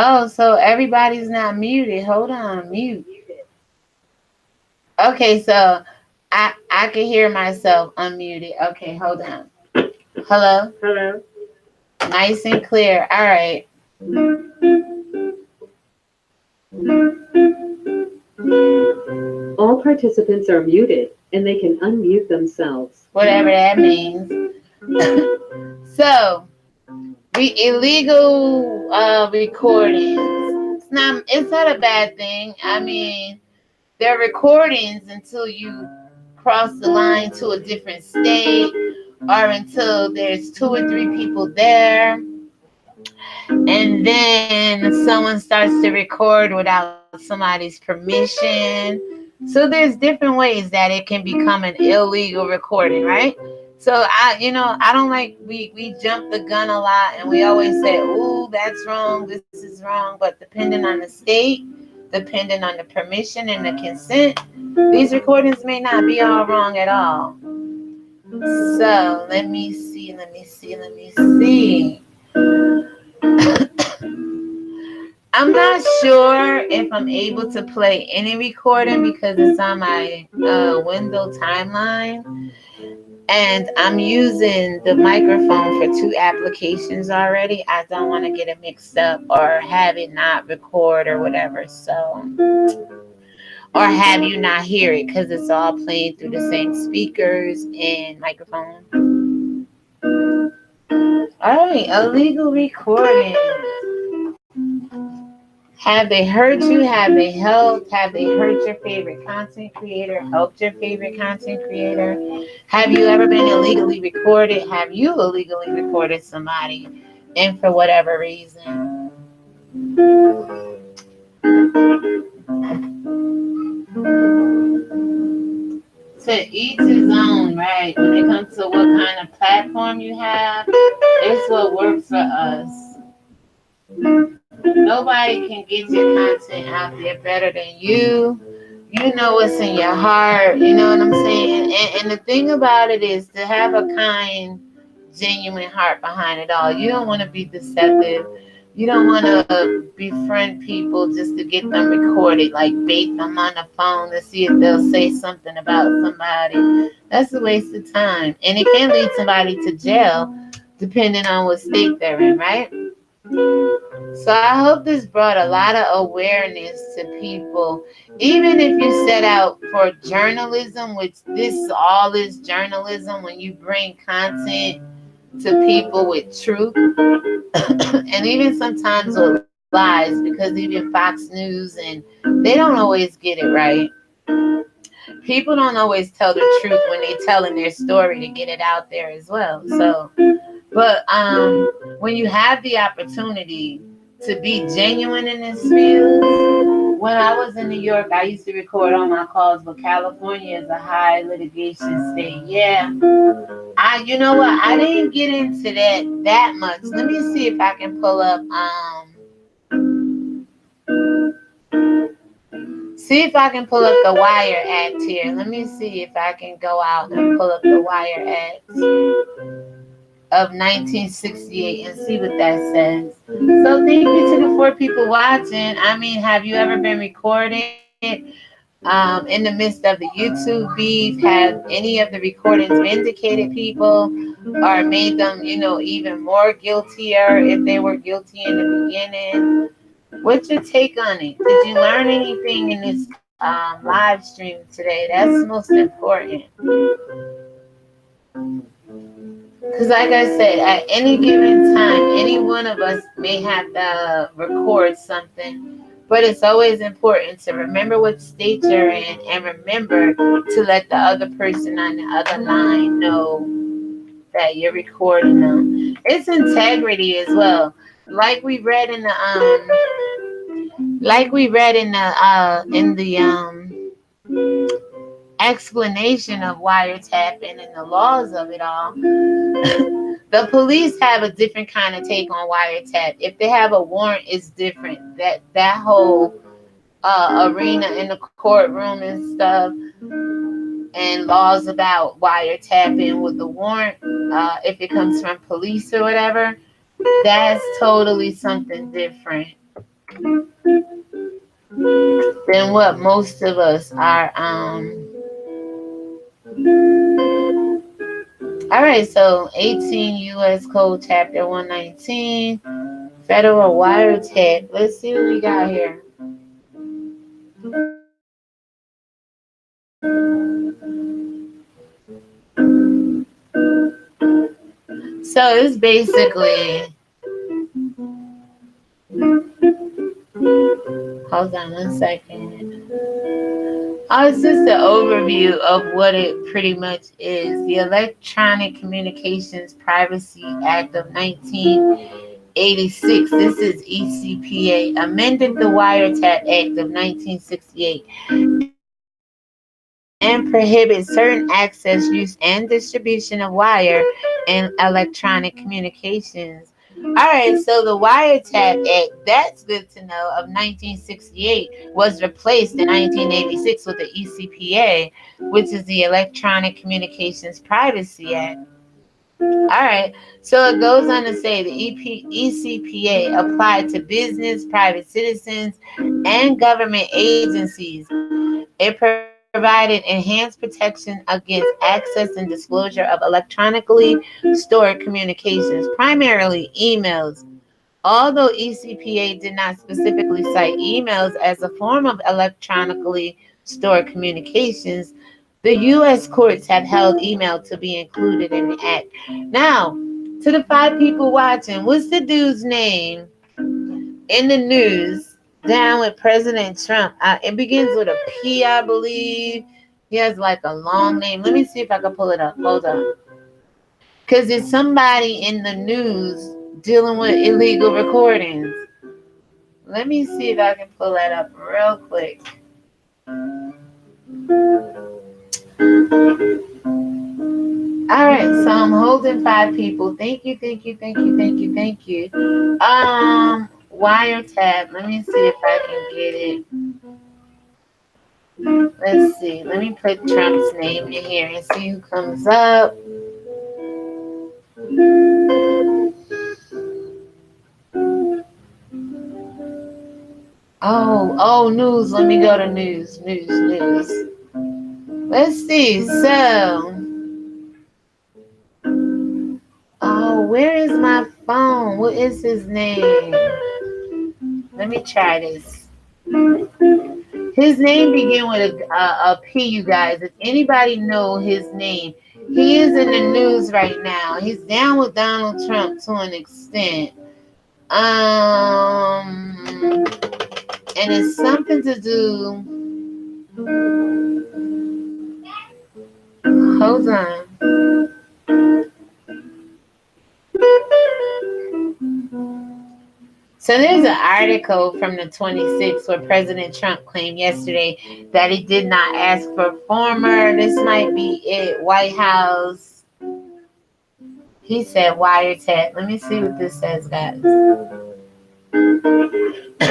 Oh, so everybody's not muted. Hold on, mute. Okay, so I can hear myself unmuted. Okay, hold on. Hello? Hello. Nice and clear. All right. All participants are muted and they can unmute themselves. Whatever that means. So, illegal recordings. It's not a bad thing. I mean, they're recordings until you cross the line to a different state or until there's two or three people there and then someone starts to record without somebody's permission. So there's different ways that it can become an illegal recording, right? So I don't like we jump the gun a lot and we always say, "Ooh, that's wrong. This is wrong." But depending on the state, depending on the permission and the consent, these recordings may not be all wrong at all. So let me see. I'm not sure if I'm able to play any recording because it's on my window timeline. And I'm using the microphone for two applications already. I don't want to get it mixed up or have it not record or whatever. So, or have you not hear it because it's all playing through the same speakers and microphone. All right, illegal recording. Have they hurt you? Have they helped? Have they hurt your favorite content creator? Helped your favorite content creator? Have you ever been illegally recorded? Have you illegally recorded somebody? And for whatever reason? To each his own, right? When it comes to what kind of platform you have, it's what works for us. Nobody can get your content out there better than you. You know what's in your heart. You know what I'm saying? And the thing about it is to have a kind, genuine heart behind it all. You don't want to be deceptive. You don't want to befriend people just to get them recorded, like bait them on the phone to see if they'll say something about somebody. That's a waste of time. And it can lead somebody to jail, depending on what state they're in, right? So I hope this brought a lot of awareness to people. Even if you set out for journalism, which this all is journalism, when you bring content to people with truth, and even sometimes with lies, because even Fox News and they don't always get it right. People don't always tell the truth when they're telling their story to get it out there as well. So, but when you have the opportunity to be genuine in this field, when I was in New York, I used to record all my calls, but California is a high litigation state. Yeah, you know what? I didn't get into that much. Let me see if I can pull up. See if I can pull up the Wire Act here. Let me see if I can go out and pull up the Wire Act of 1968 and see what that says. So thank you to the 4 people watching. I mean, have you ever been recorded in the midst of the YouTube beef? Have any of the recordings vindicated people or made them, even more guiltier if they were guilty in the beginning? What's your take on it? Did you learn anything in this live stream today? That's most important. Because like I said, at any given time, any one of us may have to record something. But it's always important to remember what state you're in and remember to let the other person on the other line know that you're recording them. It's integrity as well. Like we read in the explanation of wiretapping and the laws of it all. The police have a different kind of take on wiretap. If they have a warrant, it's different. That whole arena in the courtroom and stuff, and laws about wiretapping with the warrant, if it comes from police or whatever, that's totally something different. than what most of us are. All right, so 18 U.S. Code Chapter 119, Federal Wiretap. Let's see what we got here. So it's basically, hold on one second. Oh, it's just an overview of what it pretty much is. The Electronic Communications Privacy Act of 1986. This is ECPA. Amended the Wiretap Act of 1968 and prohibits certain access, use, and distribution of wire and electronic communications. All right, so the Wiretap Act, that's good to know, of 1968 was replaced in 1986 with the ECPA, which is the Electronic Communications Privacy Act. All right, so it goes on to say the ECPA applied to business, private citizens, and government agencies. It provided enhanced protection against access and disclosure of electronically stored communications, primarily emails. Although ECPA did not specifically cite emails as a form of electronically stored communications, the U.S. courts have held email to be included in the act. Now, to the 5 people watching, what's the dude's name in the news down with President Trump? It begins with a P, I believe. He has like a long name. Let me see if I can pull it up. Hold on. Because it's somebody in the news dealing with illegal recordings. Let me see if I can pull that up real quick. All right, so I'm holding 5 people. Thank you, thank you, thank you, thank you, thank you. Wiretap. Let me see if I can get it. Let's see. Let me put Trump's name in here and see who comes up. Oh, news. Let me go to news. Let's see. So, oh, where is my phone? What is his name? Let me try this. His name began with a P, you guys. If anybody know his name, he is in the news right now. He's down with Donald Trump to an extent. And it's something to do. Hold on. So there's an article from the 26th where President Trump claimed yesterday that he did not ask for former. This might be it. White House. He said wiretap. Let me see what this says, guys.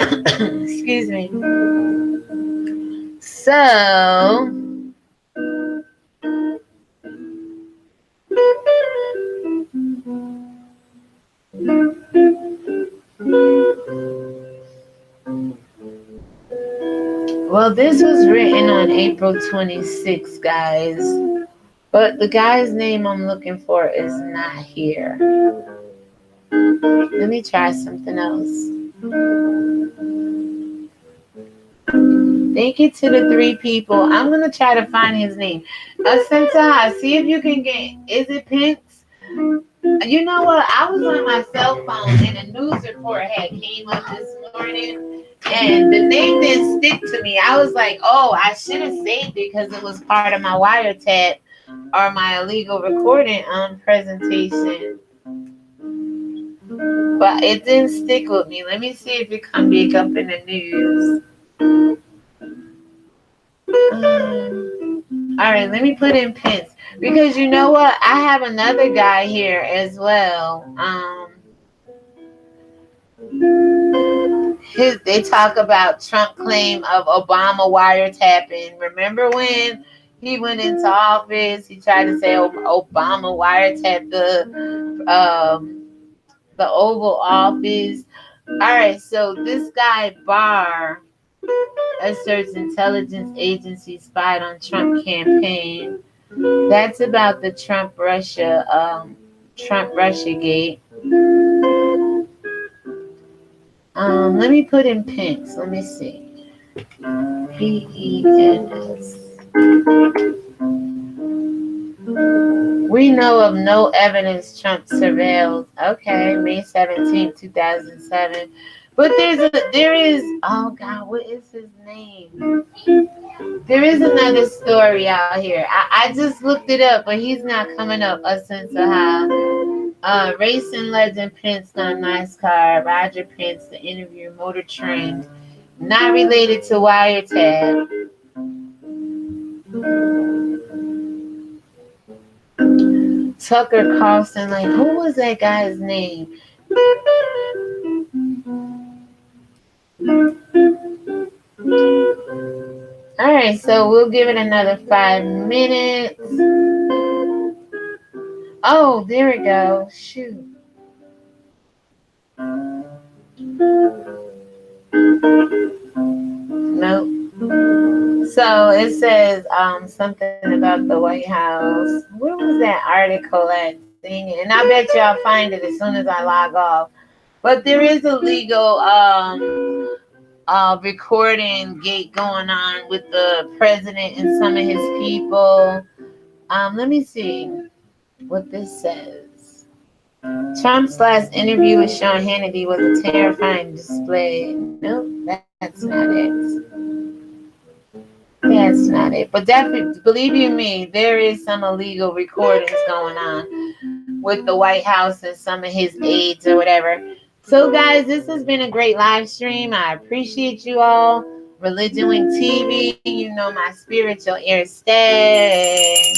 Excuse me. So, well, this was written on April 26th, guys. But the guy's name I'm looking for is not here. Let me try something else. Thank you to the 3 people. I'm going to try to find his name. Senta, see if you can get, is it Pence? You know what? I was on my cell phone and a news report had came up this morning and the name didn't stick to me. I was like, oh, I should have saved it because it was part of my wiretap or my illegal recording presentation. But it didn't stick with me. Let me see if it come back up in the news. All right, let me put in Pence because you know what? I have another guy here as well. They talk about Trump claim of Obama wiretapping. Remember when he went into office? He tried to say Obama wiretapped the Oval Office. All right, so this guy Barr asserts intelligence agency spied on Trump campaign. That's about the Trump Russia gate. Let me put in pinks. Let me see. PENS. We know of no evidence Trump surveilled. Okay, May 17, 2007. But there is, oh God, what is his name? There is another story out here. I just looked it up, but he's not coming up. A sense of how racing legend Prince on NASCAR, Roger Prince, the interview, Motor Trend, not related to Wiretap. Tucker Carlson, like, who was that guy's name? All right, so we'll give it another 5 minutes. Oh, there we go. Shoot. Nope. So it says something about the White House. Where was that article at? Dang it. And I bet you I'll find it as soon as I log off. But there is a legal recording gate going on with the president and some of his people. Let me see what this says. Trump's last interview with Sean Hannity was a terrifying display. Nope, that's not it. That's not it. But definitely, believe you me, there is some illegal recordings going on with the White House and some of his aides or whatever. So, guys, this has been a great live stream. I appreciate you all. ReligionWinked TV, you know my spiritual air stay.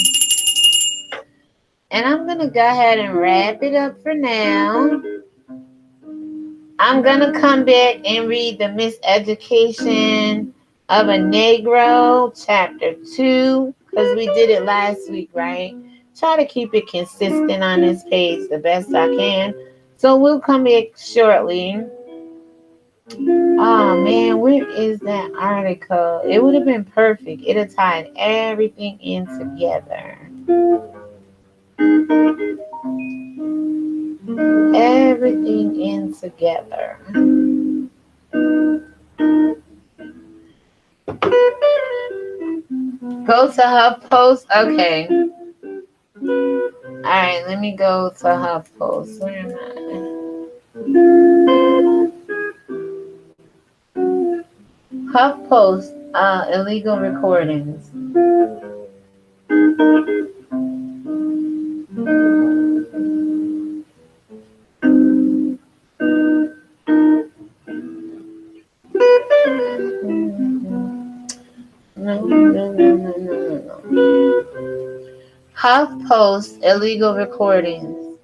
And I'm going to go ahead and wrap it up for now. I'm going to come back and read the Miseducation of a Negro, chapter 2, because we did it last week, right? Try to keep it consistent on this page the best I can. So we'll come back shortly. Oh man, where is that article? It would have been perfect. It have tied everything in together. Everything in together. Go to HuffPost. Okay. Alright, let me go to HuffPost. Where am I? HuffPost, illegal recordings. No. HuffPost, illegal recordings.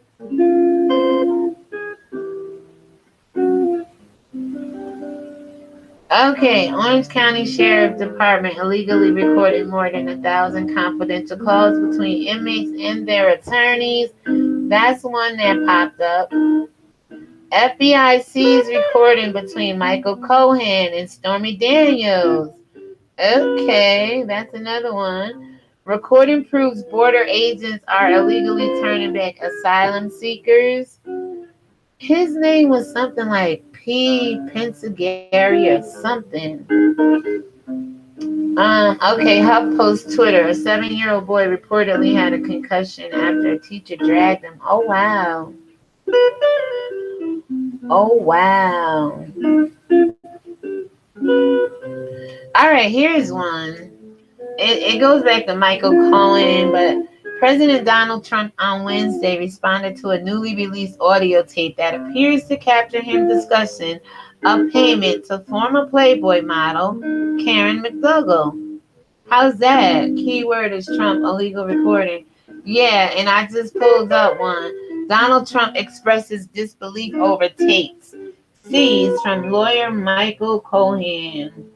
Okay, Orange County Sheriff Department illegally recorded more than 1,000 confidential calls between inmates and their attorneys. That's one that popped up. FBI seized recording between Michael Cohen and Stormy Daniels. Okay, that's another one. Recording proves border agents are illegally turning back asylum seekers. His name was something like P. Pensagari or something. Okay, HuffPost Twitter. A 7-year-old boy reportedly had a concussion after a teacher dragged him. Oh, wow. Oh, wow. All right, here's one. It goes back to Michael Cohen, but President Donald Trump on Wednesday responded to a newly released audio tape that appears to capture him discussing a payment to former Playboy model Karen McDougal. How's that? Keyword is Trump illegal recording. Yeah, and I just pulled up one. Donald Trump expresses disbelief over tapes seized from lawyer Michael Cohen.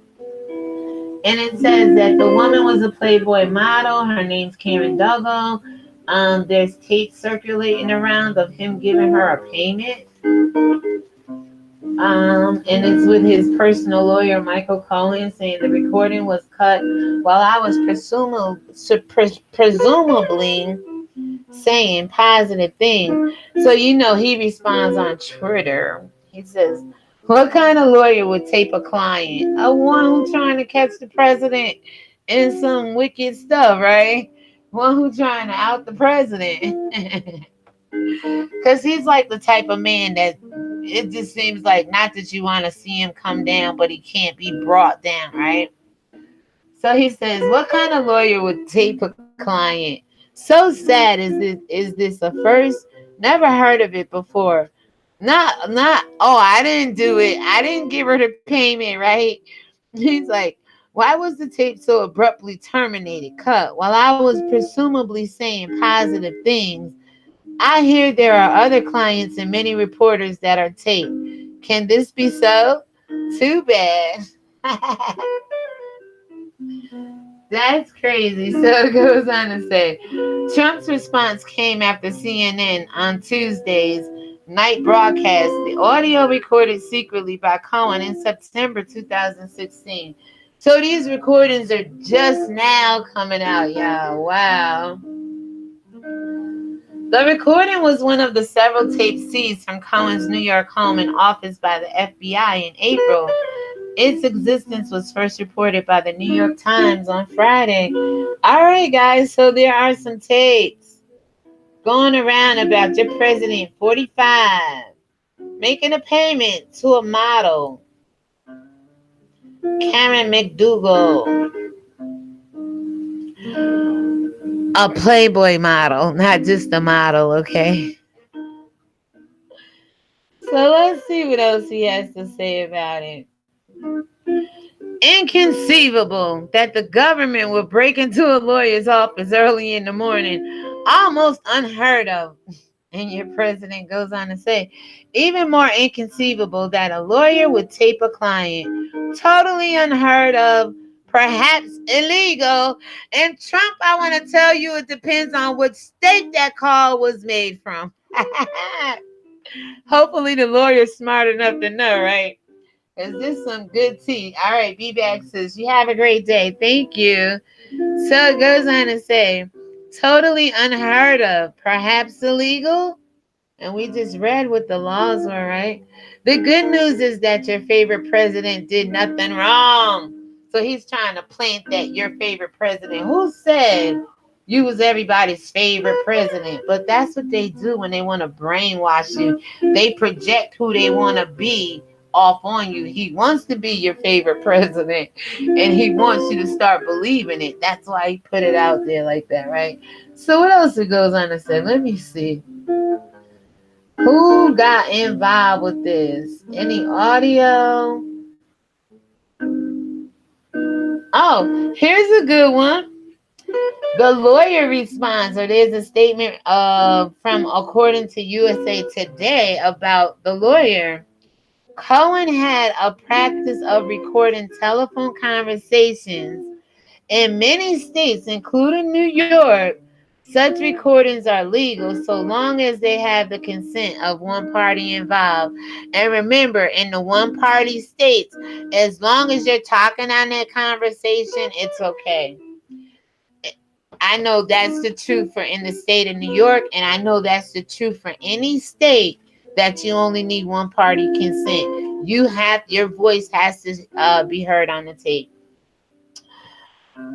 And it says that the woman was a Playboy model. Her name's Karen Duggal. There's tapes circulating around of him giving her a payment. And it's with his personal lawyer, Michael Cohen, saying the recording was cut while I was presumably saying positive things. So, he responds on Twitter. He says, what kind of lawyer would tape a client? A one who's trying to catch the president in some wicked stuff, right? One who's trying to out the president. Because he's like the type of man that it just seems like not that you want to see him come down, but he can't be brought down, right? So he says, what kind of lawyer would tape a client? So sad is this a first? Never heard of it before. Not oh, I didn't do it. I didn't give her the payment, right? He's like, why was the tape so abruptly terminated, cut, while I was presumably saying positive things? I hear there are other clients and many reporters that are taped. Can this be so? Too bad. That's crazy. So it goes on to say Trump's response came after CNN on Tuesday's night broadcast, the audio recorded secretly by Cohen in September 2016. So these recordings are just now coming out, y'all. Wow. The recording was one of the several tapes seized from Cohen's New York home and office by the FBI in April. Its existence was first reported by the New York Times on Friday. All right, guys, so there are some tapes going around about your president, 45, making a payment to a model, Karen McDougal, a Playboy model, not just a model, okay? So let's see what else he has to say about it. Inconceivable that the government would break into a lawyer's office early in the morning. Almost unheard of. And your president goes on to say, even more inconceivable that a lawyer would tape a client. Totally unheard of, perhaps illegal. And Trump, I want to tell you, it depends on which state that call was made from. Hopefully the lawyer's smart enough to know, right? Is this some good tea? All right, B-Back says, you have a great day. Thank you. So it goes on to say, totally unheard of, perhaps illegal. And we just read what the laws were, right? The good news is that your favorite president did nothing wrong. So he's trying to plant that your favorite president. Who said you was everybody's favorite president? But that's what they do when they want to brainwash you. They project who they want to be off on you. He wants to be your favorite president and he wants you to start believing it. That's why he put it out there like that, right? So what else it goes on to say? Let me see. Who got involved with this? Any audio? Oh, here's a good one. The lawyer responds, or there's a statement from according to USA Today about the lawyer. Cohen had a practice of recording telephone conversations in many states, including New York. Such recordings are legal so long as they have the consent of one party involved. And remember, in the one party states, as long as you're talking on that conversation, it's okay. I know that's the truth for in the state of New York, and I know that's the truth for any state that you only need one party consent. Your voice has to be heard on the tape.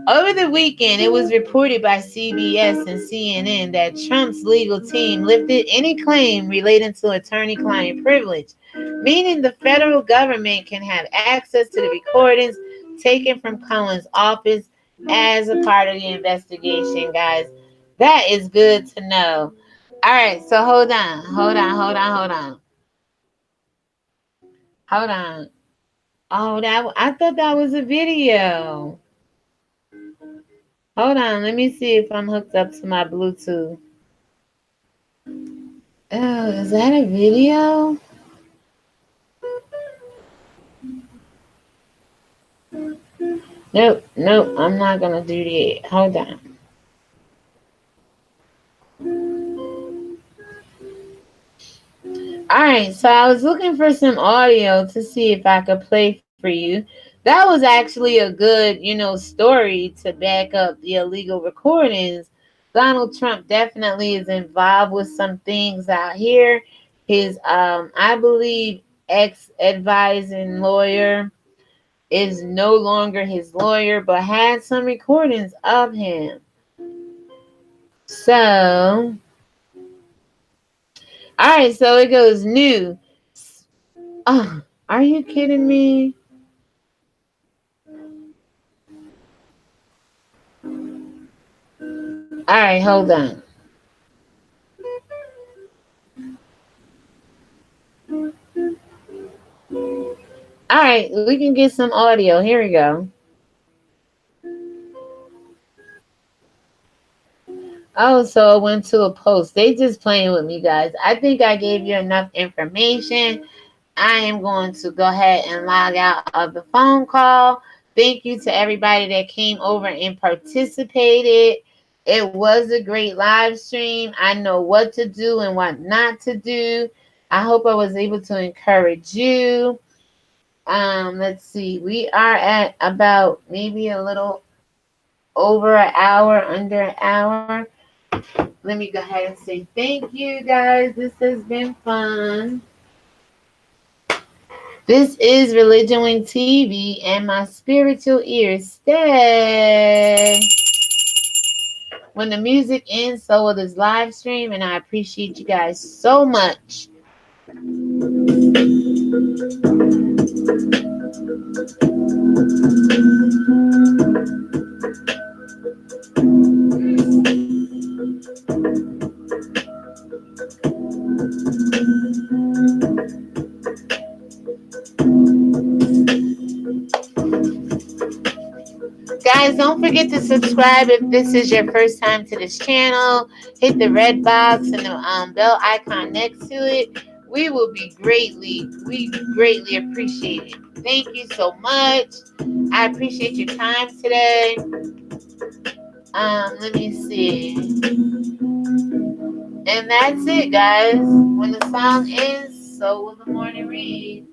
Over the weekend, it was reported by CBS and CNN that Trump's legal team lifted any claim relating to attorney-client privilege, meaning the federal government can have access to the recordings taken from Cohen's office as a part of the investigation, guys. That is good to know. All right, so hold on. Oh, I thought that was a video. Hold on, let me see if I'm hooked up to my Bluetooth. Oh, is that a video? Nope, I'm not gonna do that. Hold on. All right, so I was looking for some audio to see if I could play for you. That was actually a good, story to back up the illegal recordings. Donald Trump definitely is involved with some things out here. His, I believe, ex-advising lawyer is no longer his lawyer, but had some recordings of him. So, all right, so it goes new. Oh, are you kidding me? All right, hold on. All right, we can get some audio. Here we go. Oh, so it went to a post. They just playing with me, guys. I think I gave you enough information. I am going to go ahead and log out of the phone call. Thank you to everybody that came over and participated. It was a great live stream. I know what to do and what not to do. I hope I was able to encourage you. Let's see. We are at about maybe a little over an hour, under an hour. Let me go ahead and say thank you, guys. This has been fun. This is Religion Wing TV, and my spiritual ears stay. When the music ends, so will this live stream, and I appreciate you guys so much. Guys, don't forget to subscribe if this is your first time to this channel. Hit the red box and the bell icon next to it. We greatly appreciate it. Thank you so much. I appreciate your time today. Let me see. And that's it, guys. When the song ends, so will the morning read.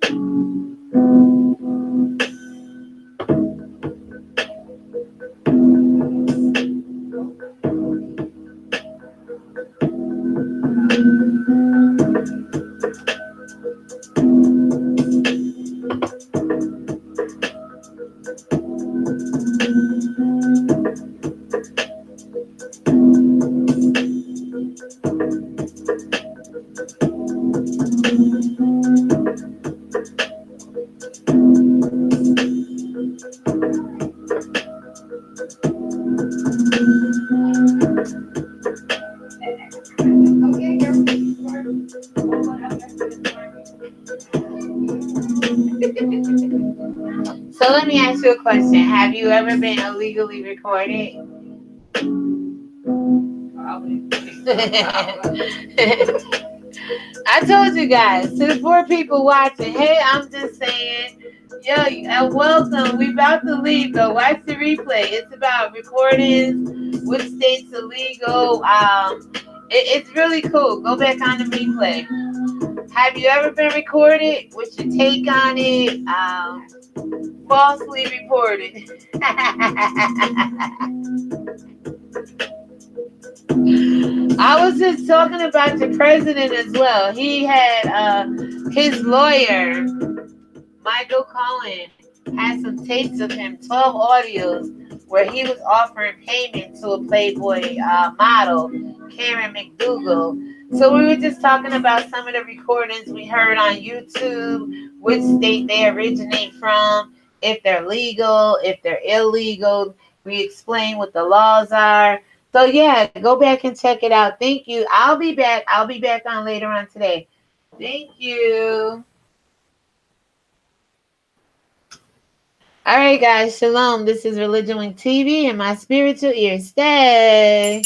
So let me ask you a question. Have you ever been illegally recorded? I told you guys, to the 4 people watching, hey, I'm just saying, yo, welcome. We about to leave, though. Watch the replay. It's about recordings, which states illegal. It's really cool. Go back on the replay. Have you ever been recorded? What's your take on it? Falsely reported. I was just talking about the president as well. He had his lawyer, Michael Cohen, had some tapes of him, 12 audios, where he was offering payment to a Playboy model, Karen McDougal. So we were just talking about some of the recordings we heard on YouTube, which state they originate from, if they're legal, if they're illegal. We explain what the laws are. So yeah, go back and check it out. Thank you. I'll be back. I'll be back on later on today. Thank you. All right, guys. Shalom. This is ReligionWinked TV, and my spiritual ears stay.